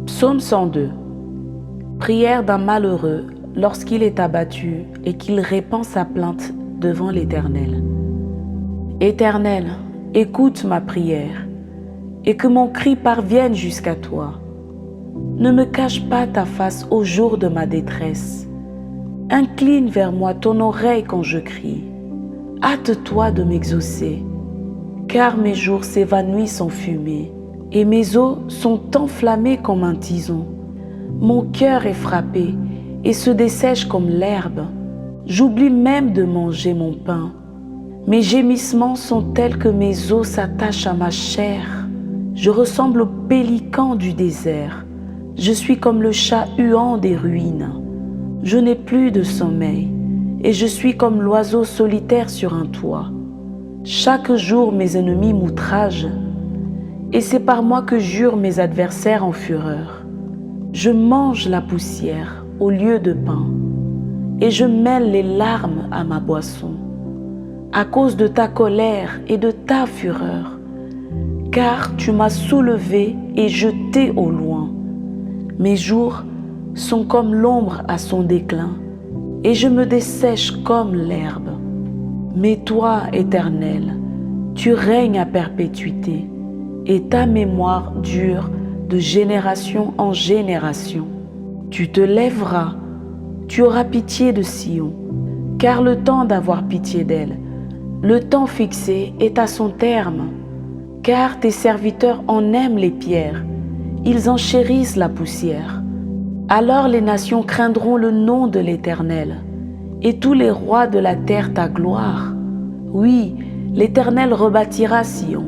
Psaume 102. Prière d'un malheureux lorsqu'il est abattu et qu'il répand sa plainte devant l'Éternel. Éternel, écoute ma prière et que mon cri parvienne jusqu'à toi. Ne me cache pas ta face au jour de ma détresse. Incline vers moi ton oreille quand je crie. Hâte-toi de m'exaucer, car mes jours s'évanouissent en fumée et mes os sont enflammés comme un tison. Mon cœur est frappé et se dessèche comme l'herbe. J'oublie même de manger mon pain. Mes gémissements sont tels que mes os s'attachent à ma chair. Je ressemble au pélican du désert. Je suis comme le chat huant des ruines. Je n'ai plus de sommeil et je suis comme l'oiseau solitaire sur un toit. Chaque jour mes ennemis m'outragent et c'est par moi que jurent mes adversaires en fureur. Je mange la poussière au lieu de pain et je mêle les larmes à ma boisson à cause de ta colère et de ta fureur, car tu m'as soulevé et jeté au loin. Mes jours sont comme l'ombre à son déclin et je me dessèche comme l'herbe. Mais toi, Éternel, tu règnes à perpétuité et ta mémoire dure de génération en génération. Tu te lèveras, tu auras pitié de Sion, car le temps d'avoir pitié d'elle, le temps fixé est à son terme, car tes serviteurs en aiment les pierres, ils en chérissent la poussière. Alors les nations craindront le nom de l'Éternel, et tous les rois de la terre ta gloire. Oui, l'Éternel rebâtira Sion,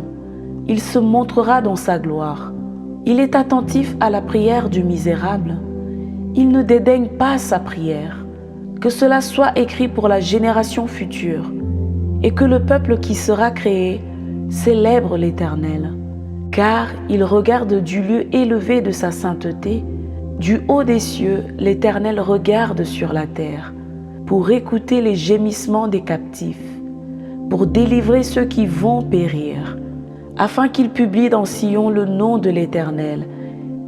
il se montrera dans sa gloire. Il est attentif à la prière du misérable, il ne dédaigne pas sa prière. Que cela soit écrit pour la génération future, et que le peuple qui sera créé célèbre l'Éternel, car il regarde du lieu élevé de sa sainteté. Du haut des cieux, l'Éternel regarde sur la terre, pour écouter les gémissements des captifs, pour délivrer ceux qui vont périr, afin qu'il publie dans Sion le nom de l'Éternel,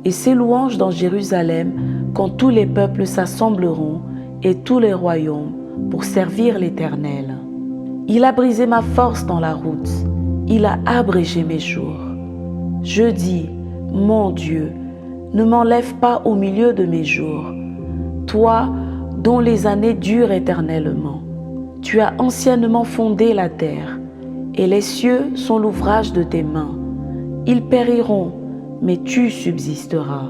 et ses louanges dans Jérusalem, quand tous les peuples s'assembleront, et tous les royaumes, pour servir l'Éternel. Il a brisé ma force dans la route, il a abrégé mes jours. Je dis, mon Dieu, ne m'enlève pas au milieu de mes jours. Toi, dont les années durent éternellement, tu as anciennement fondé la terre, et les cieux sont l'ouvrage de tes mains. Ils périront, mais tu subsisteras.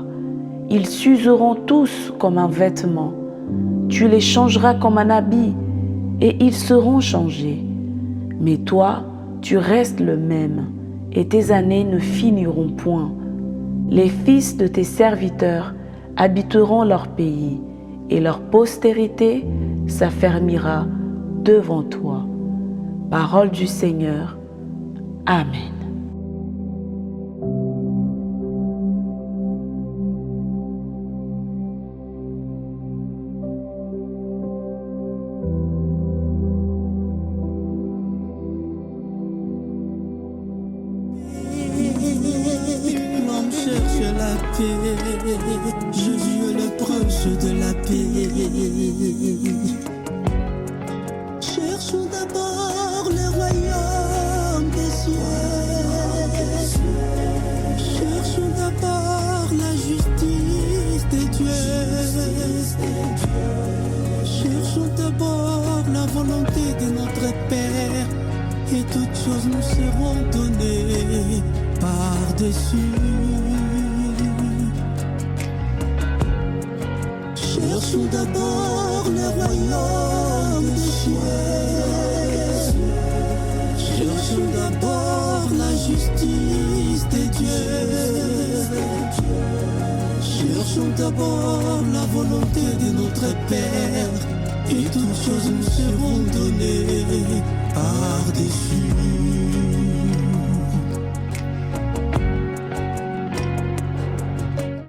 Ils s'useront tous comme un vêtement. Tu les changeras comme un habit, et ils seront changés. Mais toi, tu restes le même, et tes années ne finiront point. Les fils de tes serviteurs habiteront leur pays, et leur postérité s'affermira devant toi. Parole du Seigneur. Amen. L'homme cherche la paix, Jésus est le prince de la paix. Cherchons d'abord le royaume des cieux. Cherchons d'abord la justice des dieux. Cherchons d'abord la volonté de notre Père, et toutes choses nous seront données par-dessus. Cherchons d'abord le royaume des cieux. Cherchons d'abord la justice des dieux. Cherchons d'abord la volonté de notre Père, et toutes choses nous seront données par-dessus.